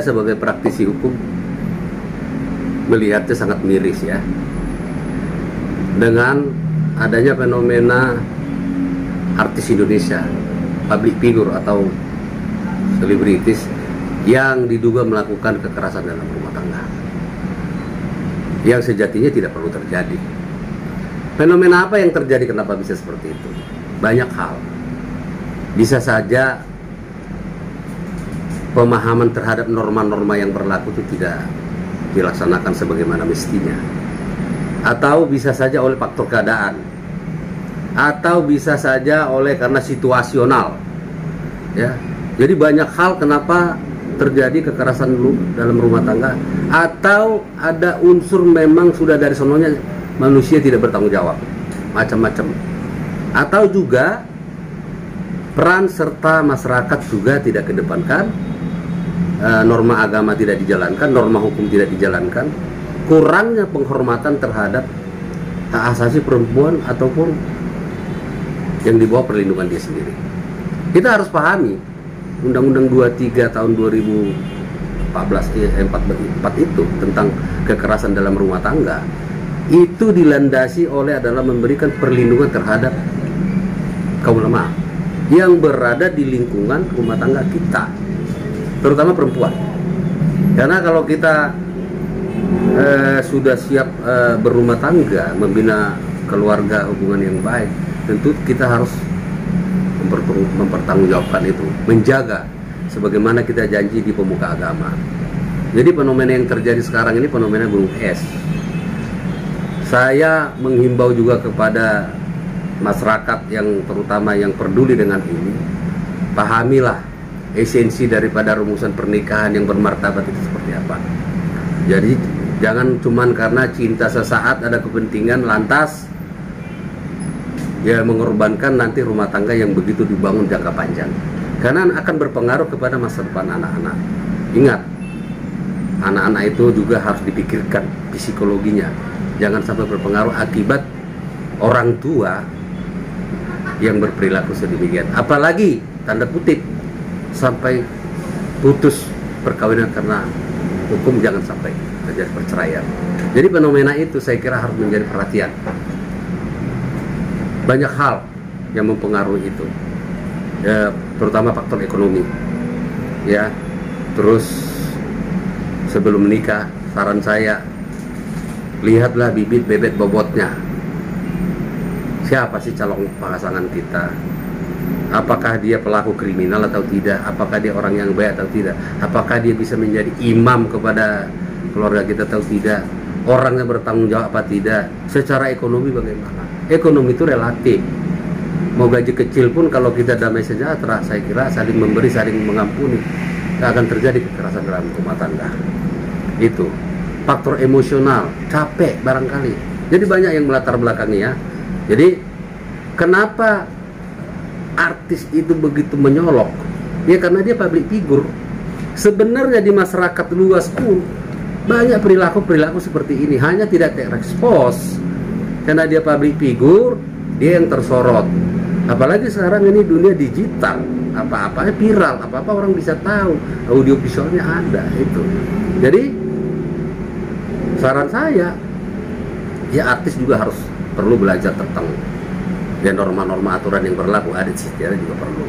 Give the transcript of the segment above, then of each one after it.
sebagai praktisi hukum melihatnya sangat miris ya, dengan adanya fenomena artis Indonesia, public figure atau selebritis yang diduga melakukan kekerasan dalam rumah tangga yang sejatinya tidak perlu terjadi. Fenomena apa yang terjadi, kenapa bisa seperti itu? Banyak hal. Bisa saja pemahaman terhadap norma-norma yang berlaku itu tidak dilaksanakan sebagaimana mestinya, atau bisa saja oleh faktor keadaan, atau bisa saja oleh karena situasional ya. Jadi banyak hal kenapa terjadi kekerasan dalam rumah tangga, atau ada unsur memang sudah dari sononya manusia tidak bertanggung jawab, macam-macam. Atau juga peran serta masyarakat juga tidak kedepankan, norma agama tidak dijalankan, norma hukum tidak dijalankan, kurangnya penghormatan terhadap hak asasi perempuan ataupun yang di bawah perlindungan dia sendiri. Kita harus pahami Undang-Undang 23 tahun 2014 itu tentang kekerasan dalam rumah tangga itu dilandasi oleh adalah memberikan perlindungan terhadap kaum lemah yang berada di lingkungan rumah tangga kita, terutama perempuan. Karena kalau kita sudah siap berumah tangga, membina keluarga, hubungan yang baik, tentu kita harus mempertanggungjawabkan itu, menjaga sebagaimana kita janji di pemuka agama. Jadi fenomena yang terjadi sekarang ini fenomena gunung es. Saya menghimbau juga kepada masyarakat yang terutama yang peduli dengan ini, pahamilah esensi daripada rumusan pernikahan yang bermartabat itu seperti apa. Jadi jangan cuman karena cinta sesaat ada kepentingan lantas ya mengorbankan nanti rumah tangga yang begitu dibangun jangka panjang, karena akan berpengaruh kepada masa depan anak-anak. Ingat, anak-anak itu juga harus dipikirkan psikologinya, jangan sampai berpengaruh akibat orang tua yang berperilaku sedemikian, apalagi tanda kutip sampai putus perkawinan karena hukum, jangan sampai terjadi perceraian. Jadi fenomena itu saya kira harus menjadi perhatian. Banyak hal yang mempengaruhi itu ya, terutama faktor ekonomi ya. Terus sebelum menikah, saran saya, lihatlah bibit bebet bobotnya, siapa sih calon pasangan kita, apakah dia pelaku kriminal atau tidak, apakah dia orang yang baik atau tidak, apakah dia bisa menjadi imam kepada keluarga kita atau tidak, orangnya bertanggung jawab apa tidak, secara ekonomi bagaimana. Ekonomi itu relatif, mau gaji kecil pun kalau kita damai sejahtera, saya kira saling memberi, saling mengampuni, tidak akan terjadi kekerasan dalam rumah tangga. Itu faktor emosional, capek barangkali. Jadi banyak yang melatar belakangnya ya. Jadi kenapa artis itu begitu menyolok? Ya karena dia public figure. Sebenarnya di masyarakat luas pun banyak perilaku-perilaku seperti ini, hanya tidak terekspos. Karena dia public figure, dia yang tersorot. Apalagi sekarang ini dunia digital, apa-apa viral, apa-apa orang bisa tahu, audio visualnya ada itu. Jadi saran saya, ya artis juga harus perlu belajar tentang ya norma-norma aturan yang berlaku, adat istiadat juga perlu.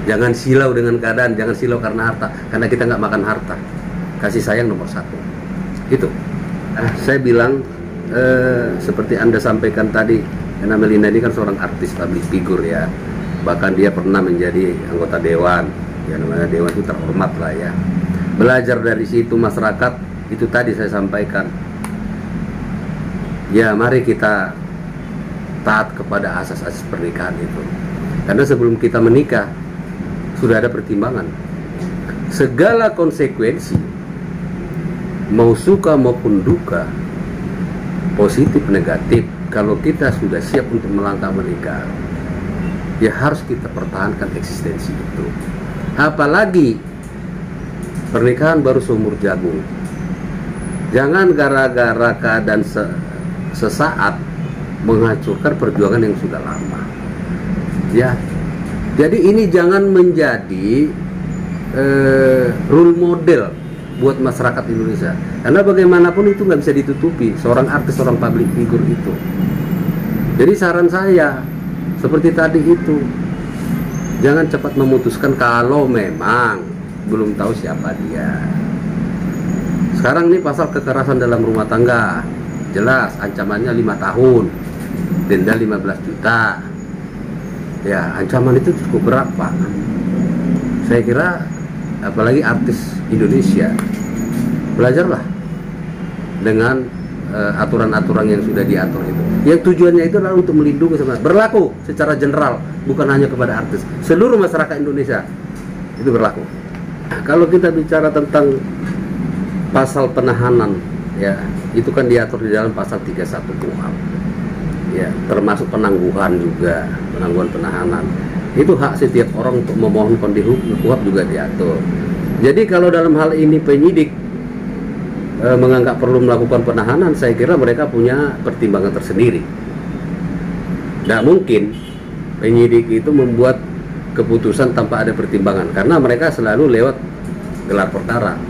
Jangan silau dengan keadaan, jangan silau karena harta, karena kita nggak makan harta. Kasih sayang nomor satu. Itu. Saya bilang seperti Anda sampaikan tadi, karena Melinda ini kan seorang artis public figure ya, bahkan dia pernah menjadi anggota dewan, ya namanya dewan itu terhormat lah ya. Belajar dari situ masyarakat, itu tadi saya sampaikan, ya mari kita taat kepada asas-asas pernikahan itu, karena sebelum kita menikah sudah ada pertimbangan segala konsekuensi, mau suka maupun duka, positif negatif. Kalau kita sudah siap untuk melangkah menikah, ya harus kita pertahankan eksistensi itu. Apalagi pernikahan baru seumur jagung. Jangan gara-gara keadaan sesaat menghancurkan perjuangan yang sudah lama. Ya, jadi ini jangan menjadi role model buat masyarakat Indonesia. Karena bagaimanapun itu nggak bisa ditutupi seorang artis, seorang public figure itu. Jadi saran saya seperti tadi itu, jangan cepat memutuskan kalau memang belum tahu siapa dia. Sekarang ini pasal kekerasan dalam rumah tangga jelas ancamannya 5 tahun, denda 15 juta. Ya, ancaman itu cukup berat, Pak. Saya kira apalagi artis Indonesia, belajarlah dengan aturan-aturan yang sudah diatur itu. Yang tujuannya itu adalah untuk melindungi sebenarnya, berlaku secara general, bukan hanya kepada artis, seluruh masyarakat Indonesia itu berlaku. Kalau kita bicara tentang pasal penahanan, ya itu kan diatur di dalam pasal 31 KUHP, ya termasuk penangguhan juga, penangguhan penahanan. Itu hak setiap orang untuk memohon KUHP juga diatur. Jadi kalau dalam hal ini penyidik menganggap perlu melakukan penahanan, saya kira mereka punya pertimbangan tersendiri. Tidak mungkin penyidik itu membuat keputusan tanpa ada pertimbangan, karena mereka selalu lewat gelar perkara,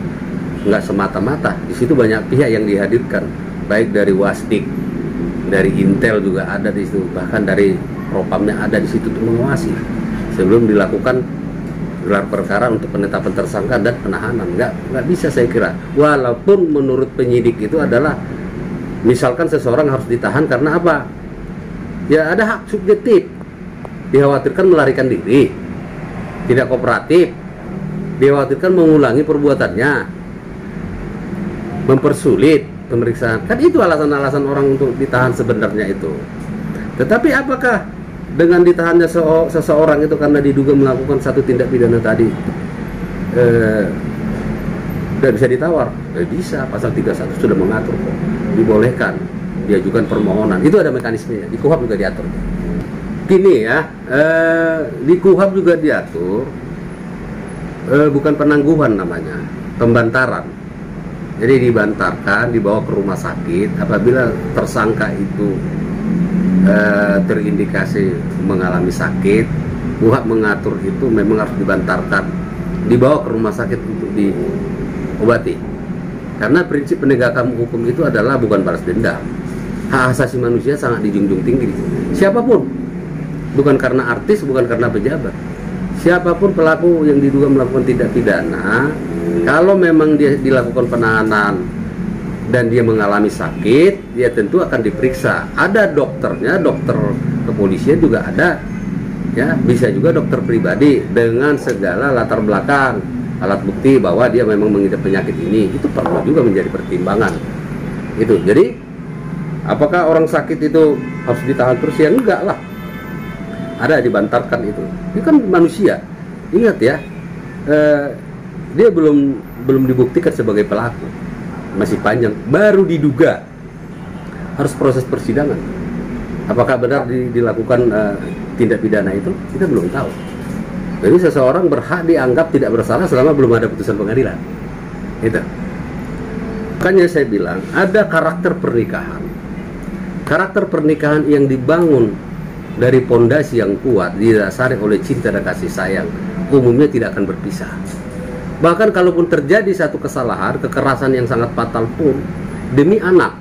nggak semata-mata. Di situ banyak pihak yang dihadirkan, baik dari Wasdik, dari Intel juga ada di situ, bahkan dari Propamnya ada di situ untuk mengawasi sebelum dilakukan gelar perkara untuk penetapan tersangka dan penahanan. Nggak bisa saya kira. Walaupun menurut penyidik itu adalah, misalkan seseorang harus ditahan karena apa? Ya ada hak subjektif, dikhawatirkan melarikan diri, tidak kooperatif, dikhawatirkan mengulangi perbuatannya, mempersulit pemeriksaan. Kan itu alasan-alasan orang untuk ditahan sebenarnya itu. Tetapi apakah dengan ditahannya seseorang itu karena diduga melakukan satu tindak pidana tadi tidak bisa ditawar? Bisa, pasal 31 sudah mengatur kok. Dibolehkan diajukan permohonan, itu ada mekanismenya. Di KUHP juga diatur. Gini ya, di KUHP juga diatur, bukan penangguhan namanya, pembantaran. Jadi dibantarkan, dibawa ke rumah sakit apabila tersangka itu terindikasi mengalami sakit. KUHP mengatur itu memang harus dibantarkan, dibawa ke rumah sakit untuk diobati. Karena prinsip penegakan hukum itu adalah bukan balas dendam. Hak asasi manusia sangat dijunjung tinggi. Siapapun, bukan karena artis, bukan karena pejabat, siapapun pelaku yang diduga melakukan tindak pidana, kalau memang dia dilakukan penahanan dan dia mengalami sakit, dia tentu akan diperiksa. Ada dokternya, dokter kepolisian juga ada, ya bisa juga dokter pribadi dengan segala latar belakang, alat bukti bahwa dia memang mengidap penyakit ini. Itu perlu juga menjadi pertimbangan. Itu. Jadi, apakah orang sakit itu harus ditahan terus? Ya enggak lah. Ada dibantarkan itu. Ini kan manusia. Ingat ya, dia belum dibuktikan sebagai pelaku. Masih panjang, baru diduga, harus proses persidangan. Apakah benar dilakukan tindak pidana itu? Kita belum tahu. Jadi seseorang berhak dianggap tidak bersalah selama belum ada putusan pengadilan. Itu. Makanya saya bilang ada karakter pernikahan. Karakter pernikahan yang dibangun dari pondasi yang kuat, didasari oleh cinta dan kasih sayang, umumnya tidak akan berpisah. Bahkan kalaupun terjadi satu kesalahan, kekerasan yang sangat fatal pun, demi anak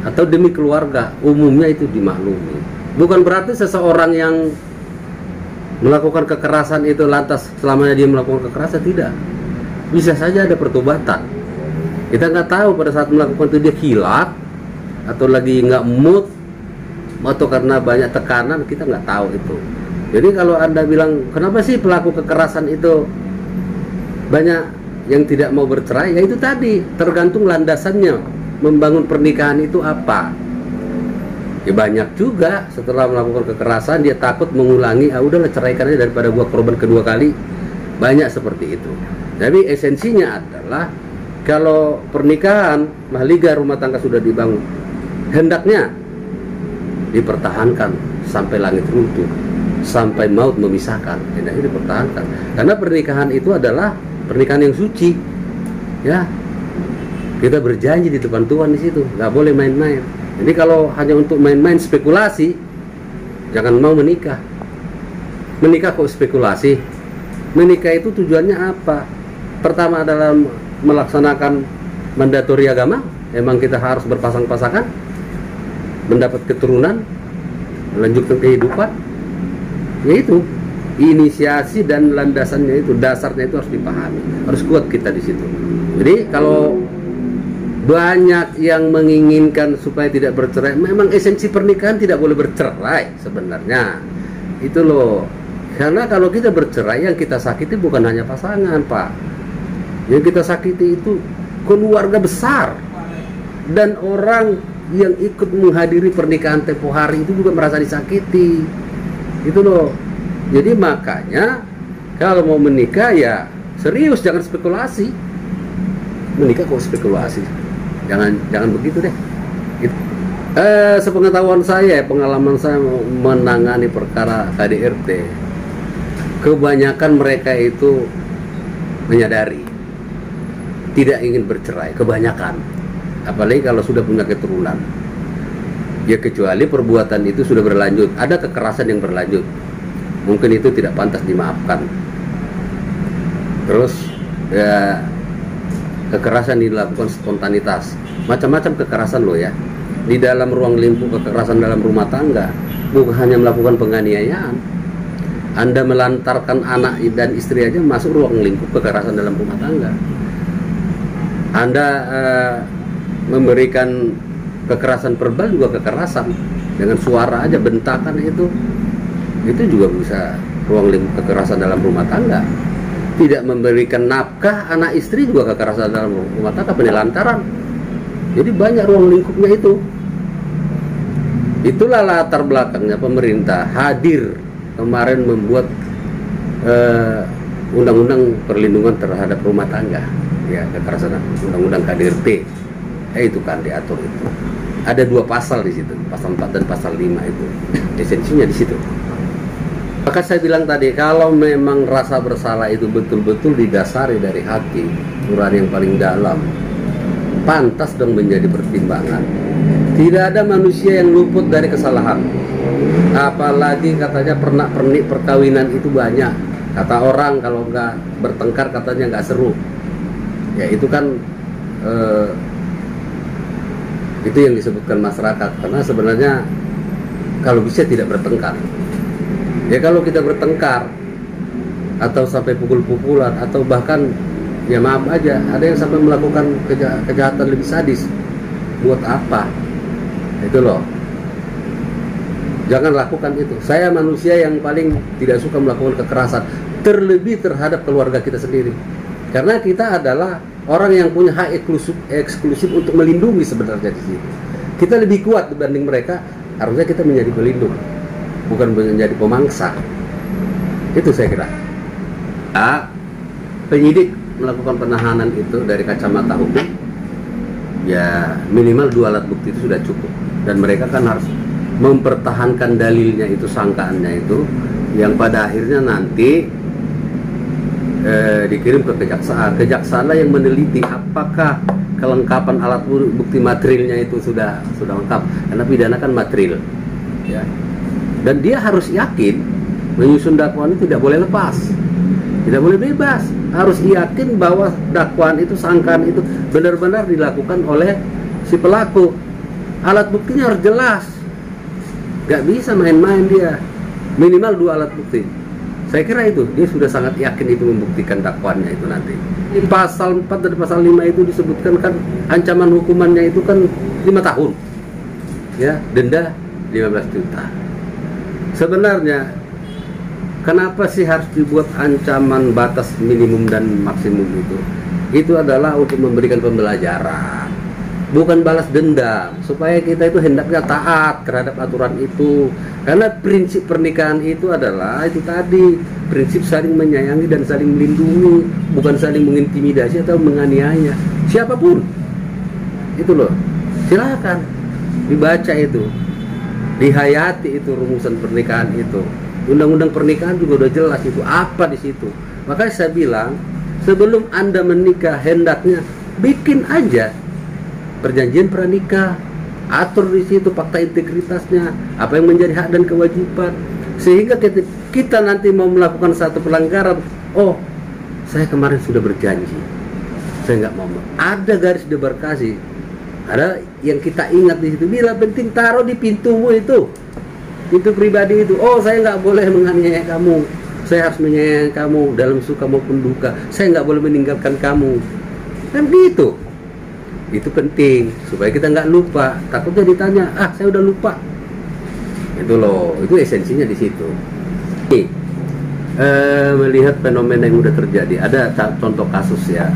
atau demi keluarga, umumnya itu dimaklumi. Bukan berarti seseorang yang melakukan kekerasan itu lantas selamanya dia melakukan kekerasan, tidak. Bisa saja ada pertobatan. Kita nggak tahu pada saat melakukan itu dia hilaf atau lagi nggak mood atau karena banyak tekanan, kita nggak tahu itu. Jadi kalau Anda bilang kenapa sih pelaku kekerasan itu banyak yang tidak mau bercerai, ya itu tadi, tergantung landasannya membangun pernikahan itu apa. Ya banyak juga setelah melakukan kekerasan dia takut mengulangi, udahlah ceraikan aja daripada gua korban kedua kali. Banyak seperti itu. Tapi esensinya adalah kalau pernikahan, mahliga rumah tangga sudah dibangun, hendaknya dipertahankan sampai langit runtuh, sampai maut memisahkan. Hendaknya dipertahankan. Karena pernikahan itu adalah pernikahan yang suci, ya. Kita berjanji di depan Tuhan di situ, nggak boleh main-main. Jadi kalau hanya untuk main-main spekulasi, jangan mau menikah. Menikah kok spekulasi? Menikah itu tujuannya apa? Pertama adalah melaksanakan mandatori agama, emang kita harus berpasang-pasangan, mendapat keturunan, melanjutkan kehidupan. Yaitu inisiasi dan landasannya itu, dasarnya itu harus dipahami, harus kuat kita di situ. Jadi kalau banyak yang menginginkan supaya tidak bercerai, memang esensi pernikahan tidak boleh bercerai sebenarnya. Itu loh. Karena kalau kita bercerai, yang kita sakiti bukan hanya pasangan, Pak. Yang kita sakiti itu keluarga besar. Dan orang yang ikut menghadiri pernikahan tempo hari itu juga merasa disakiti. Itu loh. Jadi makanya kalau mau menikah ya serius, jangan spekulasi. Menikah kok spekulasi? Jangan begitu deh. Sepengetahuan saya, pengalaman saya menangani perkara KDRT, kebanyakan mereka itu menyadari tidak ingin bercerai, kebanyakan. Apalagi kalau sudah punya keturunan. Ya kecuali perbuatan itu sudah berlanjut, ada kekerasan yang berlanjut, mungkin itu tidak pantas dimaafkan. Terus ya, kekerasan dilakukan spontanitas, macam-macam kekerasan loh ya. Di dalam ruang lingkup kekerasan dalam rumah tangga, bukan hanya melakukan penganiayaan. Anda melantarkan anak dan istri aja masuk ruang lingkup kekerasan dalam rumah tangga. Anda memberikan kekerasan verbal juga kekerasan, dengan suara aja, bentakan itu juga bisa ruang lingkup kekerasan dalam rumah tangga. Tidak memberikan nafkah anak istri juga kekerasan dalam rumah tangga, penelantaran. Jadi banyak ruang lingkupnya itu. Itulah latar belakangnya pemerintah hadir kemarin membuat undang-undang perlindungan terhadap rumah tangga, ya, kekerasan, undang-undang KDRT. Itu kan diatur itu. Ada 2 pasal di situ, pasal 4 dan pasal 5 itu. Esensinya di situ. Maka saya bilang tadi, kalau memang rasa bersalah itu betul-betul didasari dari hati nurani yang paling dalam, pantas dong menjadi pertimbangan. Tidak ada manusia yang luput dari kesalahan. Apalagi katanya pernak-pernik perkawinan itu banyak. Kata orang kalau nggak bertengkar katanya nggak seru. Ya itu kan itu yang disebutkan masyarakat. Karena sebenarnya kalau bisa tidak bertengkar. Ya kalau kita bertengkar atau sampai pukul-pukulan atau bahkan ya maaf aja, ada yang sampai melakukan kejahatan lebih sadis. Buat apa? Itu loh. Jangan lakukan itu. Saya manusia yang paling tidak suka melakukan kekerasan, terlebih terhadap keluarga kita sendiri. Karena kita adalah orang yang punya hak eksklusif untuk melindungi sebenarnya di situ. Kita lebih kuat dibanding mereka, harusnya kita menjadi pelindung, bukan menjadi pemangsa. Itu saya kira. Penyidik melakukan penahanan itu dari kacamata hukum, ya minimal 2 alat bukti itu sudah cukup. Dan mereka kan harus mempertahankan dalilnya itu, sangkaannya itu, yang pada akhirnya nanti dikirim ke kejaksaan. Kejaksaan yang meneliti apakah kelengkapan alat bukti materialnya itu sudah lengkap. Karena pidana kan material, ya. Dan dia harus yakin menyusun dakwaan itu tidak boleh lepas, tidak boleh bebas. Harus yakin bahwa dakwaan itu, sangkaan itu benar-benar dilakukan oleh si pelaku. Alat buktinya harus jelas, gak bisa main-main dia. Minimal 2 alat bukti. Saya kira itu, dia sudah sangat yakin itu membuktikan dakwaannya itu nanti. Di pasal 4 dan pasal 5 itu disebutkan kan ancaman hukumannya itu kan 5 tahun. Ya, denda 15 juta. Sebenarnya kenapa sih harus dibuat ancaman batas minimum dan maksimum itu? Itu adalah untuk memberikan pembelajaran, bukan balas dendam, supaya kita itu hendaknya taat terhadap aturan itu. Karena prinsip pernikahan itu adalah itu tadi, prinsip saling menyayangi dan saling melindungi, bukan saling mengintimidasi atau menganiaya siapapun. Itu loh, silakan dibaca itu, dihayati itu rumusan pernikahan itu. Undang-undang pernikahan juga udah jelas itu apa di situ. Makanya saya bilang, sebelum Anda menikah hendaknya bikin aja perjanjian pranikah, atur di situ fakta integritasnya, apa yang menjadi hak dan kewajiban, sehingga kita nanti mau melakukan satu pelanggaran, oh saya kemarin sudah berjanji, saya nggak mau. Ada garis demarkasi, ada yang kita ingat di situ. Bila penting taruh di pintumu itu, pintu pribadi itu. Oh, saya nggak boleh menganiaya kamu, saya harus menyayangi kamu dalam suka maupun duka. Saya nggak boleh meninggalkan kamu. Kan gitu. Itu penting supaya kita nggak lupa. Takutnya ditanya, saya udah lupa. Itu loh, itu esensinya di situ. Melihat fenomena yang udah terjadi, ada contoh kasus ya,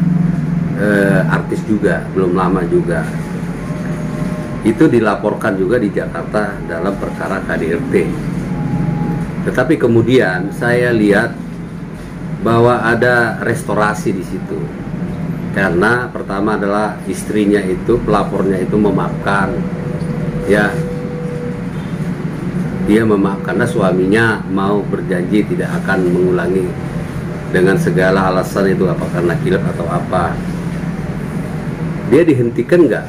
artis juga belum lama juga itu dilaporkan juga di Jakarta dalam perkara KDRT. Tetapi kemudian saya lihat bahwa ada restorasi di situ, karena pertama adalah istrinya itu, pelapornya itu memaafkan, ya. Dia memaafkan karena suaminya mau berjanji tidak akan mengulangi dengan segala alasan itu, apa karena kilaf atau apa. Dia dihentikan nggak?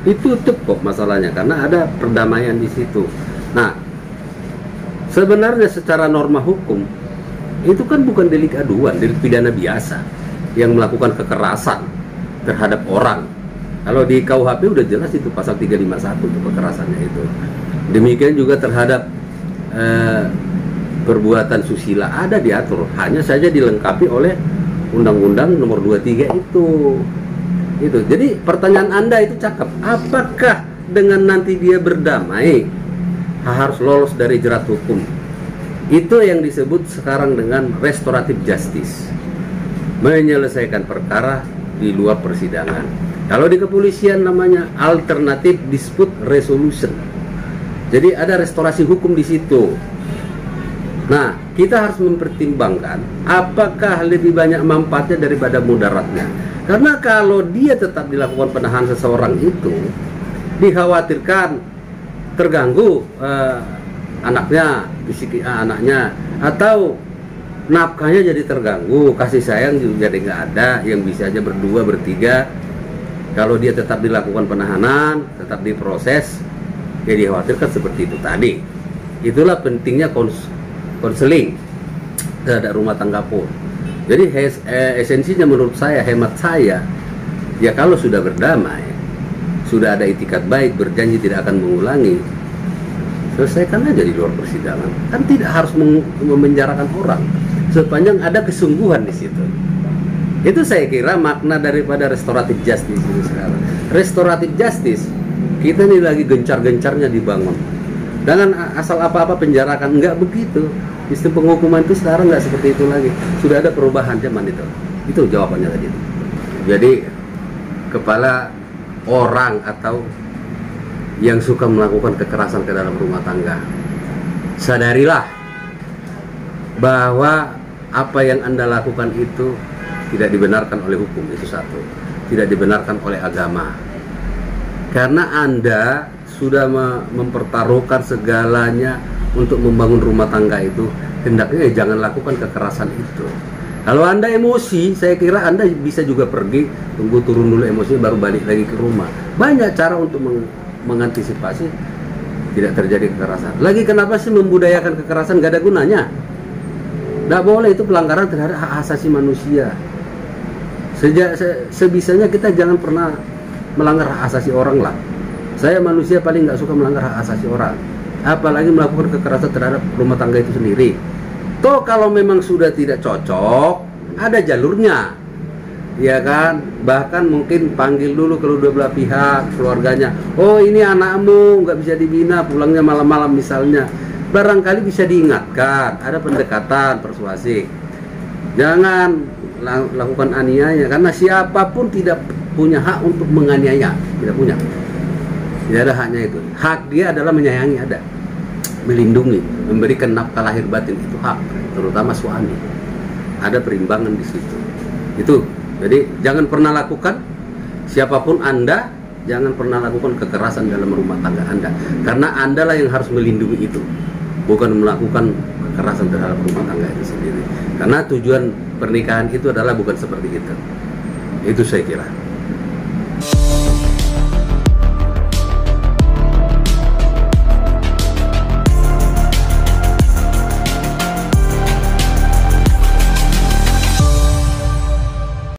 Ditutup kok masalahnya karena ada perdamaian di situ. Nah, sebenarnya secara norma hukum itu kan bukan delik aduan, delik pidana biasa yang melakukan kekerasan terhadap orang. Kalau di KUHP udah jelas itu pasal 351 untuk kekerasannya itu. Demikian juga terhadap perbuatan susila ada diatur, hanya saja dilengkapi oleh Undang-Undang Nomor 23 itu. Jadi pertanyaan Anda itu cakep. Apakah dengan nanti dia berdamai harus lolos dari jerat hukum? Itu yang disebut sekarang dengan restoratif justice, menyelesaikan perkara di luar persidangan. Kalau di kepolisian namanya alternative dispute resolution. Jadi ada restorasi hukum di situ. Nah, kita harus mempertimbangkan apakah lebih banyak manfaatnya daripada mudaratnya. Karena kalau dia tetap dilakukan penahanan seseorang itu, dikhawatirkan terganggu anaknya, fisik anaknya, atau nafkahnya jadi terganggu, kasih sayang juga jadi nggak ada, yang bisa aja berdua, bertiga. Kalau dia tetap dilakukan penahanan, tetap diproses, ya dikhawatirkan seperti itu tadi. Itulah pentingnya konseling terhadap rumah tangga pun. Jadi esensinya menurut saya, hemat saya, ya kalau sudah berdamai, sudah ada itikat baik, berjanji tidak akan mengulangi, selesaikan aja di luar persidangan. Kan tidak harus memenjarakan orang, sepanjang ada kesungguhan di situ. Itu saya kira makna daripada restoratif justice ini sekarang. Restoratif justice, kita ini lagi gencar-gencarnya dibangun. Jangan asal apa-apa penjarakan, enggak begitu. Sistem penghukuman itu sekarang enggak seperti itu lagi. Sudah ada perubahan zaman itu. Itu jawabannya tadi. Jadi kepala orang atau yang suka melakukan kekerasan ke dalam rumah tangga, sadarilah bahwa apa yang Anda lakukan itu tidak dibenarkan oleh hukum, itu satu. Tidak dibenarkan oleh agama. Karena Anda sudah mempertaruhkan segalanya untuk membangun rumah tangga itu, hendaknya jangan lakukan kekerasan itu. Kalau Anda emosi, saya kira Anda bisa juga pergi, tunggu turun dulu emosinya, baru balik lagi ke rumah. Banyak cara untuk mengantisipasi tidak terjadi kekerasan. Lagi kenapa sih membudayakan kekerasan? Gak ada gunanya. Nggak boleh, itu pelanggaran terhadap hak asasi manusia. Sebisanya kita jangan pernah melanggar hak asasi orang lah. Saya manusia paling nggak suka melanggar hak asasi orang, apalagi melakukan kekerasan terhadap rumah tangga itu sendiri. Toh kalau memang sudah tidak cocok, ada jalurnya, ya kan? Bahkan mungkin panggil dulu kedua belah pihak, keluarganya. Oh, ini anakmu nggak bisa dibina, pulangnya malam-malam misalnya. Barangkali bisa diingatkan, ada pendekatan persuasif. Jangan lakukan aniaya, karena siapapun tidak punya hak untuk menganiaya, tidak punya. Tidak ada haknya itu. Hak dia adalah menyayangi, ada, melindungi, memberikan nafkah lahir batin, itu hak, terutama suami. Ada perimbangan di situ. Itu. Jadi jangan pernah lakukan, siapapun Anda, jangan pernah lakukan kekerasan dalam rumah tangga Anda, karena Anda lah yang harus melindungi itu, bukan melakukan kekerasan terhadap rumah tangga itu sendiri. Karena tujuan pernikahan itu adalah bukan seperti itu. Itu saya kira.